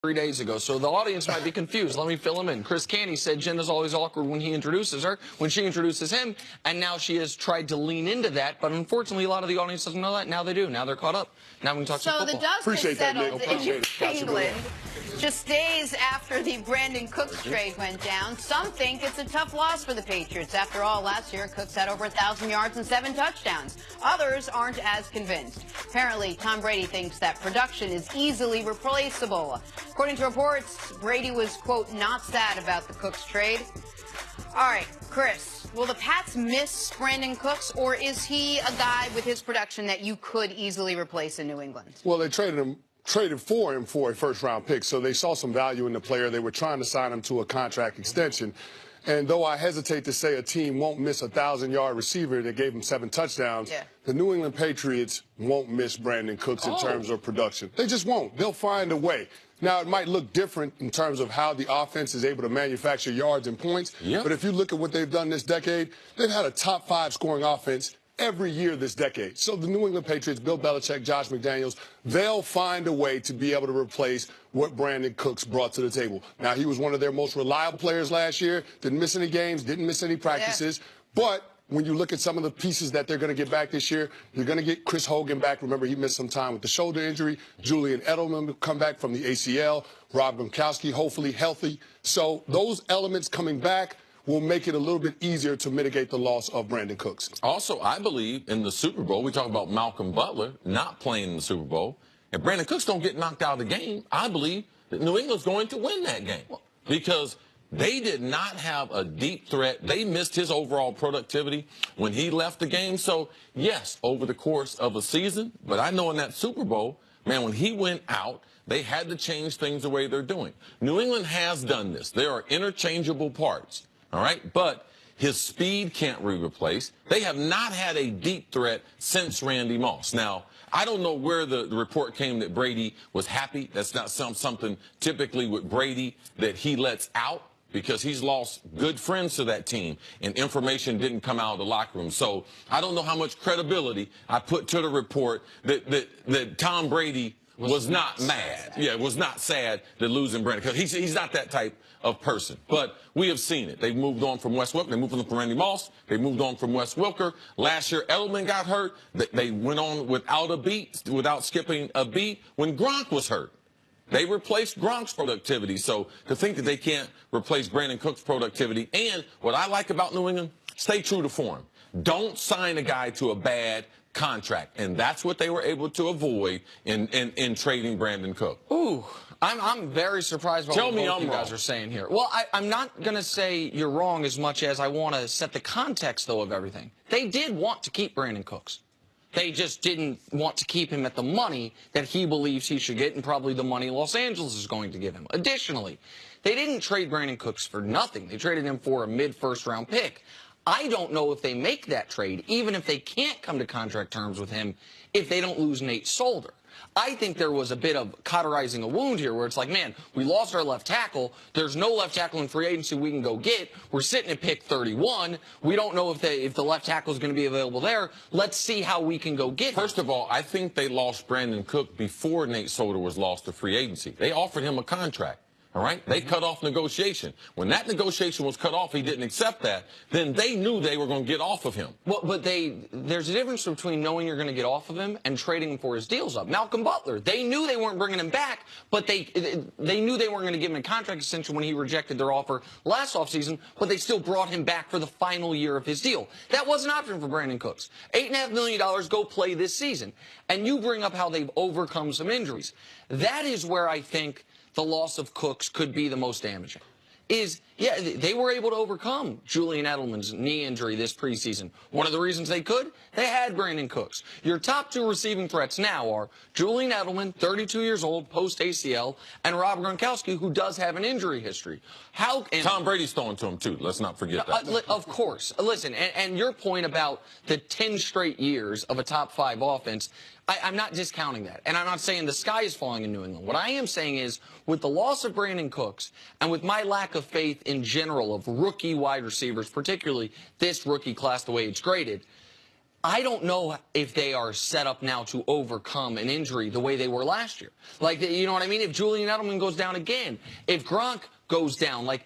3 days ago, so the audience might be confused. Let me fill them in. Chris Canty said Jen is always awkward when he introduces her, when she introduces him, and now she has tried to lean into that, but unfortunately a lot of the audience doesn't know that. Now they do. Now they're caught up. Now we can talk some football. So the dust has settled in England. Just days after the Brandin Cooks trade went down, some think it's a tough loss for the Patriots. After all, last year, Cooks had over 1,000 yards and 7 touchdowns. Others aren't as convinced. Apparently, Tom Brady thinks that production is easily replaceable. According to reports, Brady was, quote, not sad about the Cooks trade. All right, Chris, will the Pats miss Brandin Cooks, or is he a guy with his production that you could easily replace in New England? Well, they traded for him for a first-round pick, so they saw some value in the player. They were trying to sign him to a contract extension. And though I hesitate to say a team won't miss a 1,000-yard receiver that gave him 7 touchdowns, the New England Patriots won't miss Brandin Cooks in terms of production. They just won't. They'll find a way. Now, it might look different in terms of how the offense is able to manufacture yards and points, but if you look at what they've done this decade, they've had a top-5 scoring offense every year this decade. So the New England Patriots, Bill Belichick, Josh McDaniels, they'll find a way to be able to replace what Brandin Cooks brought to the table. Now, he was one of their most reliable players last year, didn't miss any games, didn't miss any practices, but when you look at some of the pieces that they're going to get back this year, you're going to get Chris Hogan back. Remember, he missed some time with the shoulder injury. Julian Edelman will come back from the ACL. Rob Gronkowski, hopefully healthy. So those elements coming back will make it a little bit easier to mitigate the loss of Brandin Cooks. Also, I believe in the Super Bowl, we talk about Malcolm Butler not playing in the Super Bowl. If Brandin Cooks don't get knocked out of the game, I believe that New England's going to win that game because they did not have a deep threat. They missed his overall productivity when he left the game. So, yes, over the course of a season, but I know in that Super Bowl, man, when he went out, they had to change things the way they're doing. New England has done this. There are interchangeable parts. All right, but his speed can't be replaced. They have not had a deep threat since Randy Moss. Now, I don't know where the report came that Brady was happy. That's not something typically with Brady that he lets out because he's lost good friends to that team and information didn't come out of the locker room. So I don't know how much credibility I put to the report that Tom Brady was not mad. Yeah, was not sad that losing Brandin, because he's not that type of person. But we have seen it. They've moved on from Wes Welker. They moved on from Randy Moss. They moved on from Wes Welker. Last year, Edelman got hurt. They went on without a beat, without skipping a beat when Gronk was hurt. They replaced Gronk's productivity. So to think that they can't replace Brandin Cooks' productivity, and what I like about New England, stay true to form. Don't sign a guy to a bad contract, and that's what they were able to avoid in trading Brandin Cooks. Ooh, I'm very surprised by what both you guys are saying here. Well, I'm not going to say you're wrong as much as I want to set the context, though, of everything. They did want to keep Brandin Cooks. They just didn't want to keep him at the money that he believes he should get and probably the money Los Angeles is going to give him. Additionally, they didn't trade Brandin Cooks for nothing. They traded him for a mid-first-round pick. I don't know if they make that trade, even if they can't come to contract terms with him, if they don't lose Nate Solder. I think there was a bit of cauterizing a wound here where it's like, man, we lost our left tackle. There's no left tackle in free agency we can go get. We're sitting at pick 31. We don't know if the left tackle is going to be available there. Let's see how we can go get him. First of all, I think they lost Brandin Cook before Nate Solder was lost to free agency. They offered him a contract. All right? They cut off negotiation. When that negotiation was cut off, he didn't accept that. Then they knew they were going to get off of him. Well, but there's a difference between knowing you're going to get off of him and trading him for his deals up. Malcolm Butler, they knew they weren't bringing him back, but they knew they weren't going to give him a contract extension when he rejected their offer last offseason, but they still brought him back for the final year of his deal. That was an option for Brandin Cooks. $8.5 million, go play this season. And you bring up how they've overcome some injuries. That is where I think the loss of Cooks could be the most damaging. They were able to overcome Julian Edelman's knee injury this preseason. One of the reasons they could, they had Brandin Cooks. Your top 2 receiving threats now are Julian Edelman, 32 years old, post-ACL, and Rob Gronkowski, who does have an injury history. Tom Brady's throwing to him, too. Let's not forget that. Of course. Listen, and your point about the 10 straight years of a top-5 offense, I'm not discounting that. And I'm not saying the sky is falling in New England. What I am saying is, with the loss of Brandin Cooks, and with my lack of faith in general of rookie wide receivers, particularly this rookie class, the way it's graded, I don't know if they are set up now to overcome an injury the way they were last year. Like, you know what I mean? If Julian Edelman goes down again, if Gronk goes down, like,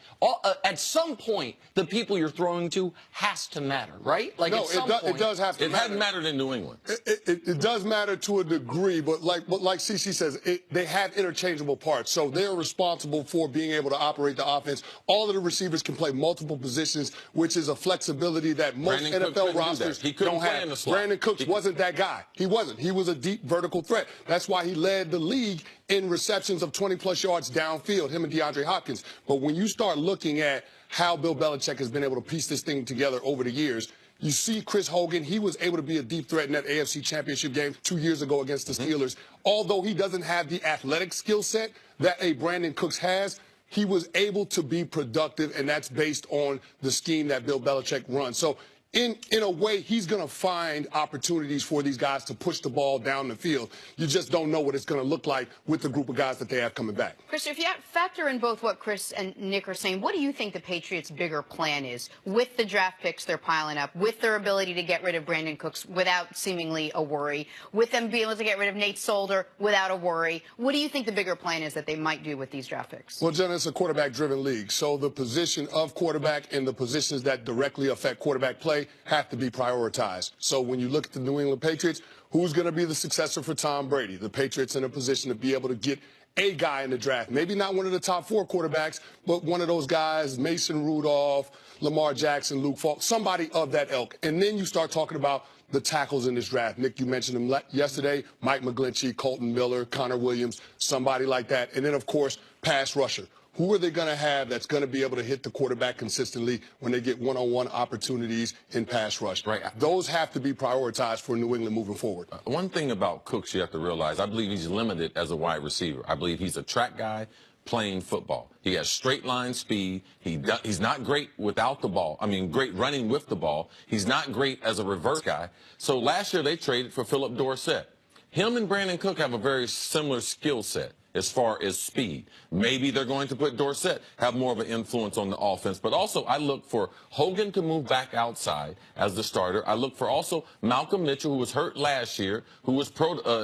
at some point, the people you're throwing to has to matter, right? Like, no, at some point, it does have to matter. It hadn't mattered in New England. It does matter to a degree, but like CC says, they have interchangeable parts. So they're responsible for being able to operate the offense. All of the receivers can play multiple positions, which is a flexibility that most NFL rosters don't have. Brandin Cooks wasn't that guy. He wasn't. He was a deep vertical threat. That's why he led the league in receptions of 20-plus yards downfield, him and DeAndre Hopkins. But when you start looking at how Bill Belichick has been able to piece this thing together over the years, you see Chris Hogan, he was able to be a deep threat in that AFC Championship game 2 years ago against the Steelers. Although he doesn't have the athletic skill set that a Brandin Cooks has, he was able to be productive, and that's based on the scheme that Bill Belichick runs. So in a way, he's going to find opportunities for these guys to push the ball down the field. You just don't know what it's going to look like with the group of guys that they have coming back. Chris, if you factor in both what Chris and Nick are saying, what do you think the Patriots' bigger plan is with the draft picks they're piling up, with their ability to get rid of Brandin Cooks without seemingly a worry, with them being able to get rid of Nate Solder without a worry? What do you think the bigger plan is that they might do with these draft picks? Well, Jenna, it's a quarterback-driven league. So the position of quarterback and the positions that directly affect quarterback play have to be prioritized. So when you look at the New England Patriots, who's going to be the successor for Tom Brady? The Patriots in a position to be able to get a guy in the draft. Maybe not one of the top 4 quarterbacks, but one of those guys, Mason Rudolph, Lamar Jackson, Luke Falk, somebody of that ilk. And then you start talking about the tackles in this draft. Nick, you mentioned them yesterday. Mike McGlinchey, Colton Miller, Connor Williams, somebody like that. And then, of course, pass rusher. Who are they going to have that's going to be able to hit the quarterback consistently when they get one-on-one opportunities in pass rush? Right. Those have to be prioritized for New England moving forward. One thing about Cooks you have to realize, I believe he's limited as a wide receiver. I believe he's a track guy playing football. He has straight line speed. He's not great without the ball. I mean, great running with the ball. He's not great as a reverse guy. So last year they traded for Philip Dorsett. Him and Brandin Cook have a very similar skill set as far as speed. Maybe they're going to put Dorsett, have more of an influence on the offense. But also, I look for Hogan to move back outside as the starter. I look for also Malcolm Mitchell, who was hurt last year, who was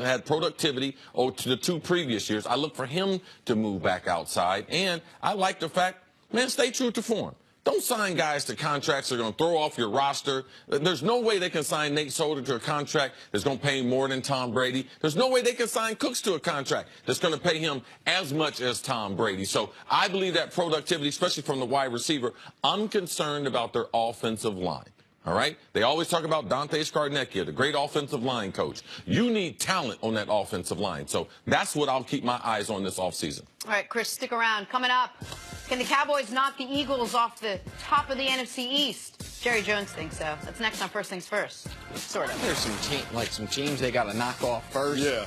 had productivity to the 2 previous years. I look for him to move back outside. And I like the fact, man, stay true to form. Don't sign guys to contracts that are going to throw off your roster. There's no way they can sign Nate Solder to a contract that's going to pay more than Tom Brady. There's no way they can sign Cooks to a contract that's going to pay him as much as Tom Brady. So I believe that productivity, especially from the wide receiver, I'm concerned about their offensive line. All right? They always talk about Dante Scarnecchia, the great offensive line coach. You need talent on that offensive line. So that's what I'll keep my eyes on this offseason. All right, Chris, stick around. Coming up, can the Cowboys knock the Eagles off the top of the NFC East? Jerry Jones thinks so. That's next on First Things First. Sort of. There's some teams they got to knock off first. Yeah.